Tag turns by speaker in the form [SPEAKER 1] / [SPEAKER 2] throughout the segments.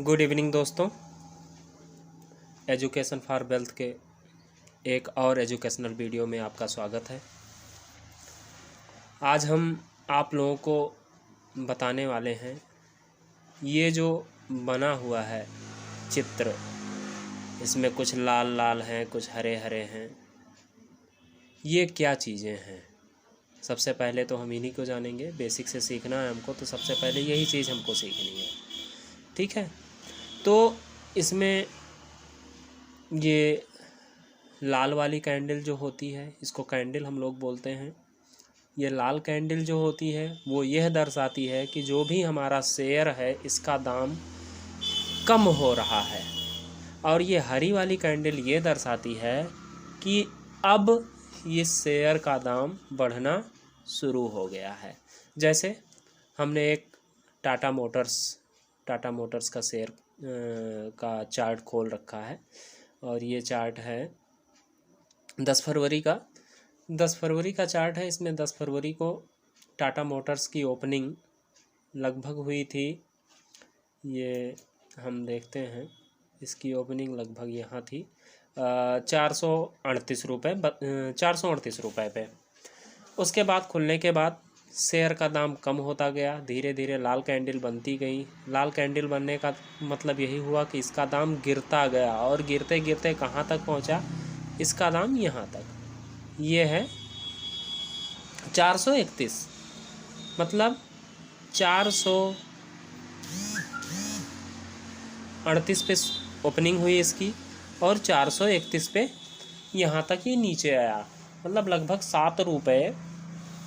[SPEAKER 1] Good evening दोस्तों। Education for wealth के एक और एजुकेशनल वीडियो में आपका स्वागत है। आज हम आप लोगों को बताने वाले हैं ये जो बना हुआ है चित्र, इसमें कुछ लाल लाल हैं, कुछ हरे हरे हैं, ये क्या चीज़ें हैं। सबसे पहले तो हम इन्हीं को जानेंगे। बेसिक से सीखना है हमको, तो सबसे पहले यही चीज़ हमको सीखनी है, ठीक है। तो इसमें ये लाल वाली कैंडल जो होती है, इसको कैंडल हम लोग बोलते हैं। ये लाल कैंडल जो होती है वो यह दर्शाती है कि जो भी हमारा शेयर है इसका दाम कम हो रहा है, और ये हरी वाली कैंडल ये दर्शाती है कि अब इस शेयर का दाम बढ़ना शुरू हो गया है। जैसे हमने एक टाटा मोटर्स का शेयर का चार्ट खोल रखा है, और ये चार्ट है 10 फरवरी का चार्ट है। इसमें 10 फरवरी को टाटा मोटर्स की ओपनिंग लगभग हुई थी। ये हम देखते हैं, इसकी ओपनिंग लगभग यहाँ थी 438 रुपये पे। उसके बाद खुलने के बाद शेयर का दाम कम होता गया, धीरे धीरे लाल कैंडल बनती गई। लाल कैंडल बनने का मतलब यही हुआ कि इसका दाम गिरता गया, और गिरते गिरते कहाँ तक पहुँचा, इसका दाम यहाँ तक, ये है 431। मतलब 438 पे ओपनिंग हुई इसकी, और 431 पे यहाँ तक ये नीचे आया। मतलब लगभग 7 रुपये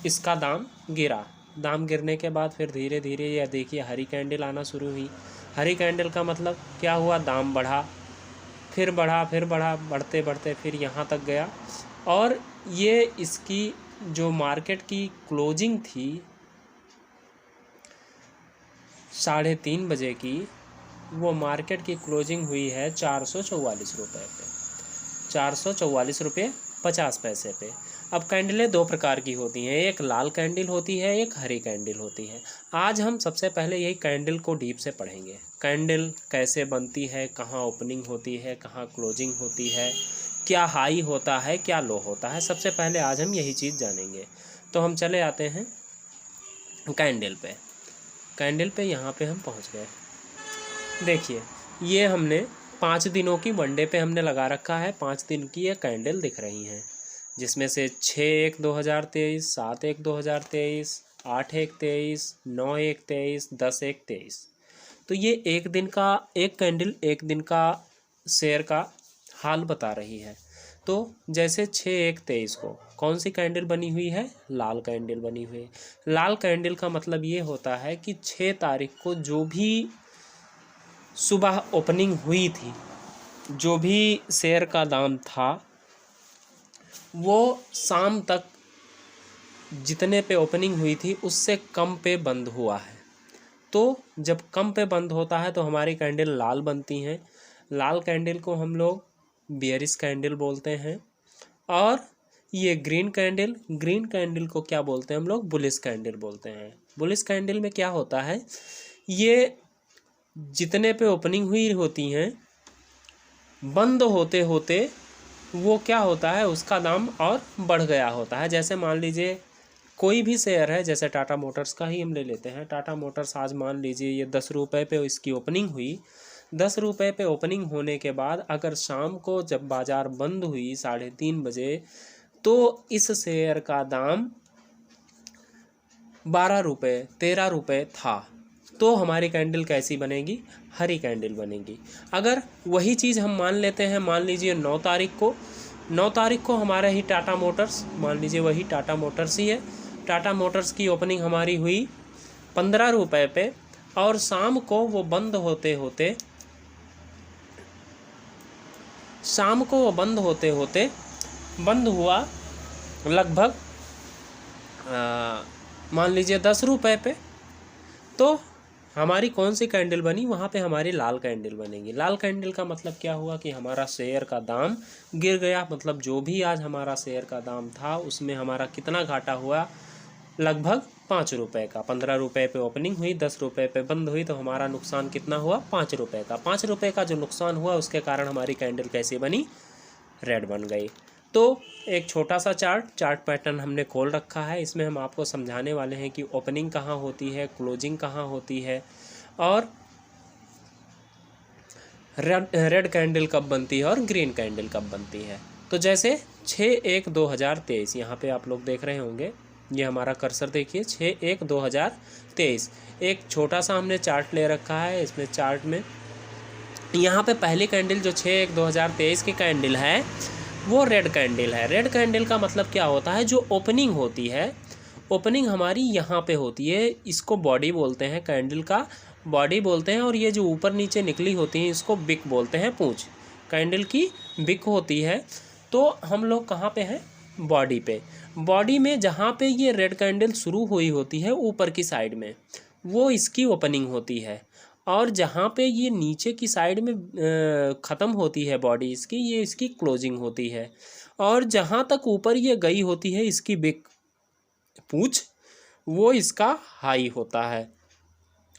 [SPEAKER 1] इसका दाम गिरा। दाम गिरने के बाद फिर धीरे धीरे यह देखिए हरी कैंडल आना शुरू हुई। हरी कैंडल का मतलब क्या हुआ, दाम बढ़ा, फिर बढ़ा, बढ़ते बढ़ते फिर यहाँ तक गया। और ये इसकी जो मार्केट की क्लोजिंग थी 3:30 बजे की, वो मार्केट की क्लोजिंग हुई है 444 रुपये पे, 444 रुपये 50 पैसे पे। अब कैंडलें दो प्रकार की होती हैं, एक लाल कैंडल होती है, एक हरी कैंडल होती है। आज हम सबसे पहले यही कैंडल को डीप से पढ़ेंगे। कैंडल कैसे बनती है, कहाँ ओपनिंग होती है, कहाँ क्लोजिंग होती है, क्या हाई होता है, क्या लो होता है। सबसे पहले आज हम यही चीज़ जानेंगे। तो हम चले आते हैं कैंडल पे। यहाँ पे हम पहुँच गए। देखिए, ये हमने 5 दिनों की वनडे पे हमने लगा रखा है। 5 दिन की ये कैंडल दिख रही हैं, जिसमें से 6/1/2023, 7/1/2023, 8/1/23, 9/1/23, 10/1/23। तो ये एक कैंडल एक दिन का शेयर का हाल बता रही है। तो जैसे 6/1/23 को कौन सी कैंडल बनी हुई है, लाल कैंडल बनी हुई है। लाल कैंडल का मतलब ये होता है कि 6 तारीख को जो भी सुबह ओपनिंग हुई थी, जो भी शेयर का दाम था, वो शाम तक जितने पे ओपनिंग हुई थी उससे कम पे बंद हुआ है। तो जब कम पे बंद होता है तो हमारी कैंडल लाल बनती हैं। लाल कैंडल को हम लोग बेयरिश कैंडल बोलते हैं, और ये ग्रीन कैंडल को क्या बोलते हैं हम लोग, बुलिश कैंडल बोलते हैं। बुलिश कैंडल में क्या होता है, ये जितने पे ओपनिंग हुई होती हैं, बंद होते होते वो क्या होता है, उसका दाम और बढ़ गया होता है। जैसे मान लीजिए कोई भी शेयर है, जैसे टाटा मोटर्स का ही हम ले लेते हैं। टाटा मोटर्स आज मान लीजिए ये 10 रुपये पे इसकी ओपनिंग हुई। 10 रुपये पे ओपनिंग होने के बाद अगर शाम को जब बाज़ार बंद हुई 3:30 बजे, तो इस शेयर का दाम 12 रुपये 13 रुपये था। तो हमारी कैंडल कैसी बनेगी, हरी कैंडल बनेगी। अगर वही चीज़ हम मान लेते हैं, मान लीजिए 9 तारीख को हमारा ही टाटा मोटर्स, मान लीजिए वही टाटा मोटर्स ही है। टाटा मोटर्स की ओपनिंग हमारी हुई 15 रुपये पे, और शाम को वो बंद होते बंद हुआ लगभग मान लीजिए 10 रुपये पे। तो हमारी कौन सी कैंडल बनी, वहाँ पे हमारी लाल कैंडल बनेगी। लाल कैंडल का मतलब क्या हुआ कि हमारा शेयर का दाम गिर गया। मतलब जो भी आज हमारा शेयर का दाम था उसमें हमारा कितना घाटा हुआ, लगभग 5 रुपये का। 15 रुपये पे ओपनिंग हुई, 10 रुपये पे बंद हुई, तो हमारा नुकसान कितना हुआ? 5 रुपये का। 5 रुपये का जो नुकसान हुआ उसके कारण हमारी कैंडल कैसी बनी? रेड बन गई। तो एक छोटा सा चार्ट पैटर्न हमने खोल रखा है। इसमें हम आपको समझाने वाले हैं कि ओपनिंग कहाँ होती है, क्लोजिंग कहाँ होती है, और रेड कैंडल कब बनती है और ग्रीन कैंडल कब बनती है। तो जैसे 6/1/2023 यहाँ पे आप लोग देख रहे होंगे, ये हमारा कर्सर देखिए, 6/1/2023। एक छोटा सा हमने चार्ट ले रखा है। इसमें चार्ट में यहाँ पे पहली कैंडल जो 6/1/2023 की कैंडल है वो रेड कैंडल है। रेड कैंडल का मतलब क्या होता है? जो ओपनिंग होती है, ओपनिंग हमारी यहाँ पे होती है, इसको बॉडी बोलते हैं, कैंडल का बॉडी बोलते हैं। और ये जो ऊपर नीचे निकली होती हैं इसको बिक बोलते हैं, पूंछ। कैंडल की बिक होती है। तो हम लोग कहाँ पे हैं? बॉडी पे। बॉडी में जहाँ पे ये रेड कैंडल शुरू हुई होती है ऊपर की साइड में, वो इसकी ओपनिंग होती है। और जहाँ पे ये नीचे की साइड में ख़त्म होती है बॉडी इसकी, ये इसकी क्लोजिंग होती है। और जहाँ तक ऊपर ये गई होती है इसकी बिक, पूंछ, वो इसका हाई होता है।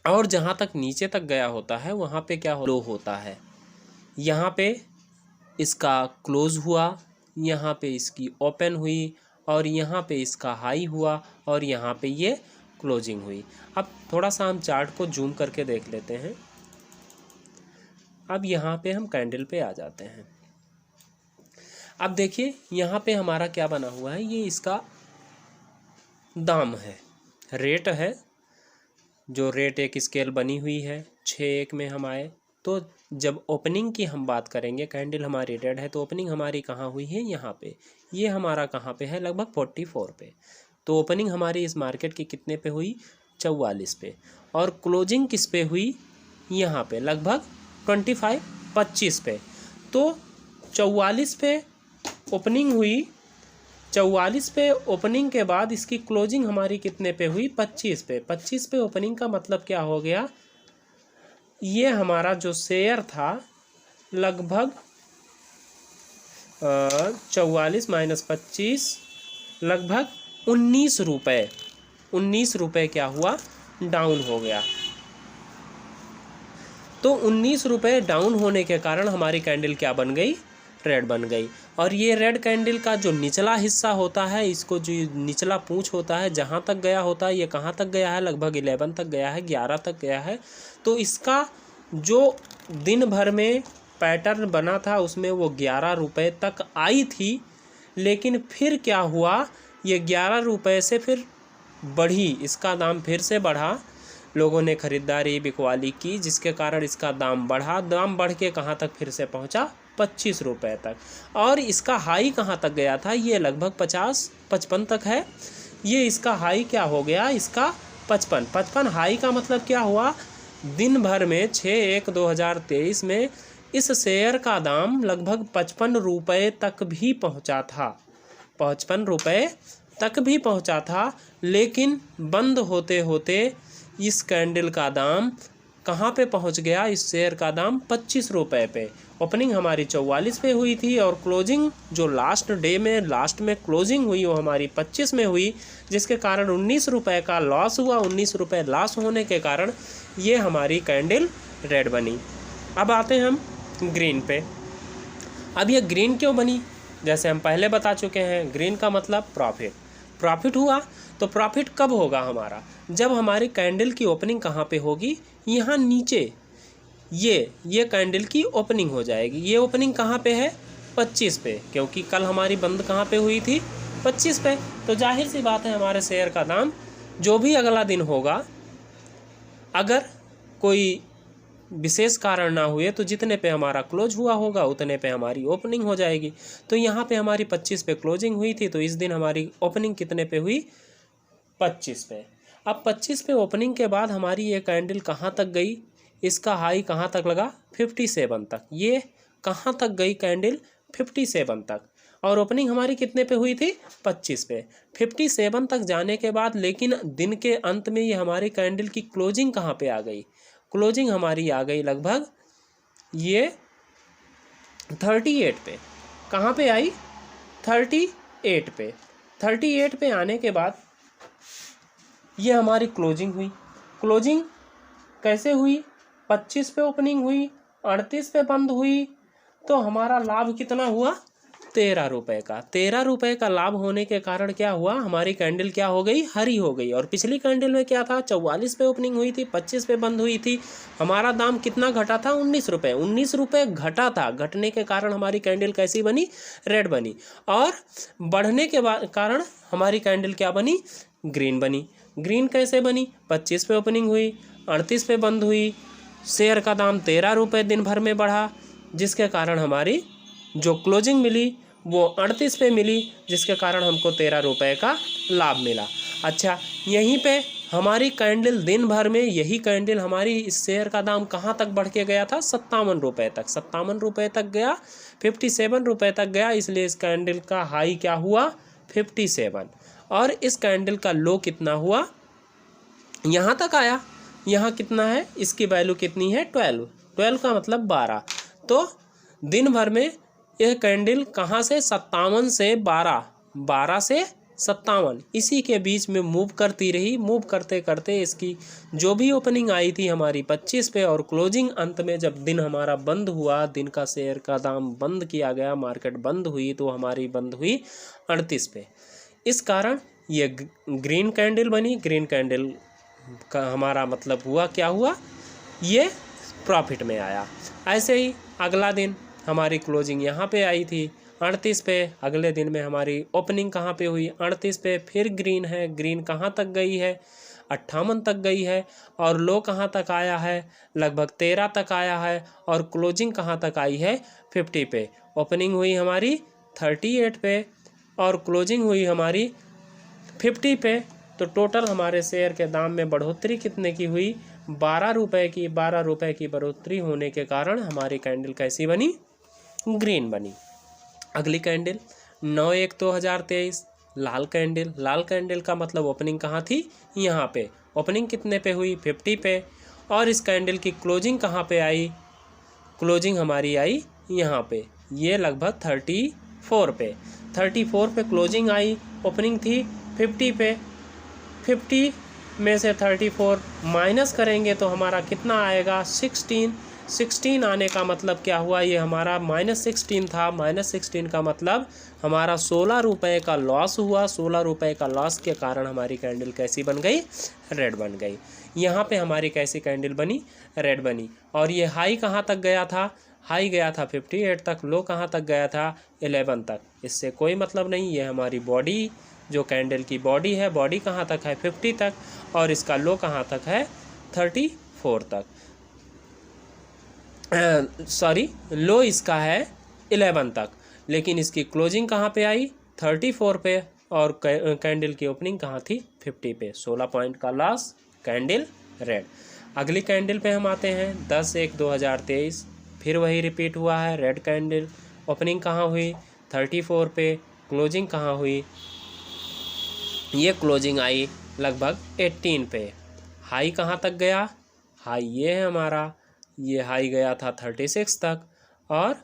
[SPEAKER 1] और जहाँ तक नीचे तक गया होता है वहाँ पे क्या लो होता है। यहाँ पे इसका क्लोज हुआ, यहाँ पे इसकी ओपन हुई, और यहाँ पे इसका हाई हुआ, और यहाँ पे ये क्लोजिंग हुई। अब थोड़ा सा हम चार्ट को जूम करके देख लेते हैं। अब यहाँ पे हम कैंडल पे आ जाते हैं। अब देखिए यहाँ पे हमारा क्या बना हुआ है, ये इसका दाम है, रेट है। जो रेट एक स्केल बनी हुई है 6/1 में हम आए। तो जब ओपनिंग की हम बात करेंगे, कैंडल हमारी रेड है तो ओपनिंग हमारी कहाँ हुई है? यहाँ पे। ये हमारा कहाँ पे है? लगभग 44 पे। तो ओपनिंग हमारी इस मार्केट की कितने पे हुई? 44 पे। और क्लोजिंग किस पे हुई? यहाँ पे लगभग 25 पे। तो 44 पे ओपनिंग हुई, 44 पे ओपनिंग के बाद इसकी क्लोजिंग हमारी कितने पे हुई? 25 पे। 25 पे ओपनिंग का मतलब क्या हो गया? ये हमारा जो शेयर था लगभग 44 माइनस 25 लगभग 19 रुपये। 19 रुपये क्या हुआ? डाउन हो गया। तो 19 रुपये डाउन होने के कारण हमारी कैंडल क्या बन गई? रेड बन गई। और ये रेड कैंडल का जो निचला हिस्सा होता है, इसको जो निचला पूंछ होता है, जहाँ तक गया होता है, ये कहाँ तक गया है? लगभग 11 तक गया है, 11 तक गया है। तो इसका जो दिन भर में पैटर्न बना था उसमें वो 11 रुपये तक आई थी। लेकिन फिर क्या हुआ? ये 11 रुपये से फिर बढ़ी, इसका दाम फिर से बढ़ा। लोगों ने ख़रीदारी बिकवाली की, जिसके कारण इसका दाम बढ़ा। दाम बढ़ के कहाँ तक फिर से पहुँचा? 25 रुपये तक। और इसका हाई कहाँ तक गया था? ये लगभग 50-55 तक है। ये इसका हाई क्या हो गया? इसका 55 हाई का मतलब क्या हुआ? दिन भर में 6/1/2023 में इस शेयर का दाम लगभग 55 रुपये तक भी पहुँचा था। 55 रुपये तक भी पहुँचा था। लेकिन बंद होते होते इस कैंडल का दाम कहाँ पे पहुँच गया? इस शेयर का दाम 25 रुपये पे। ओपनिंग हमारी 44 पे हुई थी और क्लोजिंग जो लास्ट में क्लोजिंग हुई वो हमारी 25 में हुई, जिसके कारण 19 रुपये का लॉस हुआ। 19 रुपये लॉस होने के कारण ये हमारी कैंडल रेड बनी। अब आते हैं हम ग्रीन पे। अब ये ग्रीन क्यों बनी? जैसे हम पहले बता चुके हैं, ग्रीन का मतलब प्रॉफिट हुआ। तो प्रॉफिट कब होगा हमारा? जब हमारी कैंडल की ओपनिंग कहाँ पे होगी? यहाँ नीचे। ये कैंडल की ओपनिंग हो जाएगी। ये ओपनिंग कहाँ पे है? 25 पे, क्योंकि कल हमारी बंद कहाँ पे हुई थी? 25 पे। तो जाहिर सी बात है हमारे शेयर का दाम जो भी अगला दिन होगा, अगर कोई विशेष कारण ना हुए तो जितने पे हमारा क्लोज हुआ होगा उतने पे हमारी ओपनिंग हो जाएगी। तो यहाँ पे हमारी 25 पे क्लोजिंग हुई थी, तो इस दिन हमारी ओपनिंग कितने पे हुई? 25 पे। अब 25 पे ओपनिंग के बाद हमारी ये कैंडल कहाँ तक गई? इसका हाई कहाँ तक लगा? 57 तक। ये कहाँ तक गई कैंडल? 57 तक। और ओपनिंग हमारी कितने पे हुई थी? 25 पे। 57 तक जाने के बाद लेकिन दिन के अंत में ये हमारी कैंडल की क्लोजिंग कहाँ पे आ गई? क्लोजिंग हमारी आ गई लगभग ये 38 पे। कहाँ पे आई? 38 पे। 38 पे आने के बाद ये हमारी क्लोजिंग हुई। क्लोजिंग कैसे हुई? 25 पे ओपनिंग हुई, 38 पे बंद हुई, तो हमारा लाभ कितना हुआ? 13 रुपये का। 13 रुपये का लाभ होने के कारण क्या हुआ? हमारी कैंडल क्या हो गई? हरी हो गई। और पिछली कैंडल में क्या था? 44 पे ओपनिंग हुई थी, 25 पे बंद हुई थी। हमारा दाम कितना घटा था? 19 रुपये। 19 रुपये घटा था। घटने के कारण हमारी कैंडल कैसी बनी? रेड बनी। और बढ़ने के कारण हमारी कैंडल क्या बनी? ग्रीन बनी। ग्रीन कैसे बनी? 25 पे ओपनिंग हुई, 38 पे बंद हुई, शेयर का दाम 13 रुपये दिन भर में बढ़ा, जिसके कारण हमारी जो क्लोजिंग मिली वो 38 पे मिली, जिसके कारण हमको 13 रुपये का लाभ मिला। अच्छा, यहीं पे हमारी कैंडल दिन भर में, यही कैंडल हमारी इस शेयर का दाम कहाँ तक बढ़ के गया था? 57 रुपये तक। 57 रुपये तक गया, 57 रुपये तक गया। इसलिए इस कैंडल का हाई क्या हुआ? 57। और इस कैंडल का लो कितना हुआ? यहाँ तक आया। यहाँ कितना है? इसकी वैल्यू कितनी है? 12। 12 का मतलब 12। तो दिन भर में यह कैंडल कहाँ से? 57 से 12, 12 से 57, इसी के बीच में मूव करती रही। मूव करते करते इसकी जो भी ओपनिंग आई थी हमारी 25 पे, और क्लोजिंग अंत में जब दिन हमारा बंद हुआ, दिन का शेयर का दाम बंद किया गया, मार्केट बंद हुई, तो हमारी बंद हुई 38 पे। इस कारण ये ग्रीन कैंडल बनी। ग्रीन कैंडल का हमारा मतलब हुआ क्या हुआ? ये प्रॉफिट में आया। ऐसे ही अगला दिन हमारी क्लोजिंग यहाँ पे आई थी 38 पे। अगले दिन में हमारी ओपनिंग कहाँ पे हुई? 38 पे। फिर ग्रीन है। ग्रीन कहाँ तक गई है? 58 तक गई है। और लो कहाँ तक आया है? लगभग 13 तक आया है। और क्लोजिंग कहाँ तक आई है? 50 पे। ओपनिंग हुई हमारी 38 पे और क्लोजिंग हुई हमारी 50 पे। तो टोटल हमारे शेयर के दाम में बढ़ोतरी कितने की हुई? 12 रुपये की। 12 रुपये की बढ़ोतरी होने के कारण हमारी कैंडल कैसी बनी? ग्रीन बनी। अगली कैंडल 9/1/2023, लाल कैंडल। लाल कैंडल का मतलब ओपनिंग कहाँ थी? यहाँ पे। ओपनिंग कितने पे हुई? 50 पे। और इस कैंडल की क्लोजिंग कहाँ पे आई? क्लोजिंग हमारी आई यहाँ पे, ये लगभग 34 पे। 34 पे क्लोजिंग आई। ओपनिंग थी 50 पे। 50 में से 34 माइनस करेंगे तो हमारा कितना आएगा? 16। 16 आने का मतलब क्या हुआ? ये हमारा -16 था। -16 का मतलब हमारा 16 रुपये का लॉस हुआ। 16 रुपये का लॉस के कारण हमारी कैंडल कैसी बन गई? रेड बन गई। यहाँ पे हमारी कैसी कैंडल बनी? रेड बनी। और ये हाई कहाँ तक गया था? हाई गया था 58 तक। लो कहाँ तक गया था? 11 तक। इससे कोई मतलब नहीं। ये हमारी बॉडी, जो कैंडल की बॉडी है, बॉडी कहाँ तक है? 50 तक। और इसका लो कहाँ तक है? 34 तक। सॉरी, लो इसका है 11 तक, लेकिन इसकी क्लोजिंग कहाँ पे आई? 34 पे। और कैंडल की ओपनिंग कहाँ थी? 50 पे। 16 पॉइंट का लॉस, कैंडल रेड। अगली कैंडल पे हम आते हैं 10/1/2023। फिर वही रिपीट हुआ है। Red candle. ओपनिंग कहाँ हुई? 34 पे। क्लोजिंग कहाँ हुई? ये क्लोजिंग आई लगभग 18 पे। हाई कहाँ तक गया? हाई ये है हमारा, ये हाई गया था 36 तक। और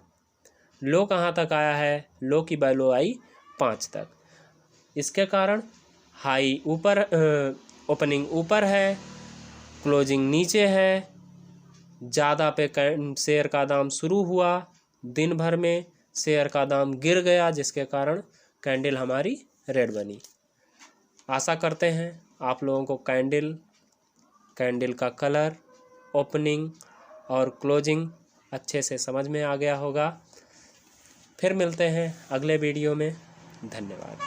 [SPEAKER 1] लो कहाँ तक आया है? लो की वैल्यू आई 5 तक। इसके कारण हाई ऊपर, ओपनिंग ऊपर है, क्लोजिंग नीचे है। ज़्यादा पे शेयर का दाम शुरू हुआ, दिन भर में शेयर का दाम गिर गया, जिसके कारण कैंडल हमारी रेड बनी। आशा करते हैं आप लोगों को कैंडल का कलर, ओपनिंग और क्लोजिंग अच्छे से समझ में आ गया होगा। फिर मिलते हैं अगले वीडियो में। धन्यवाद।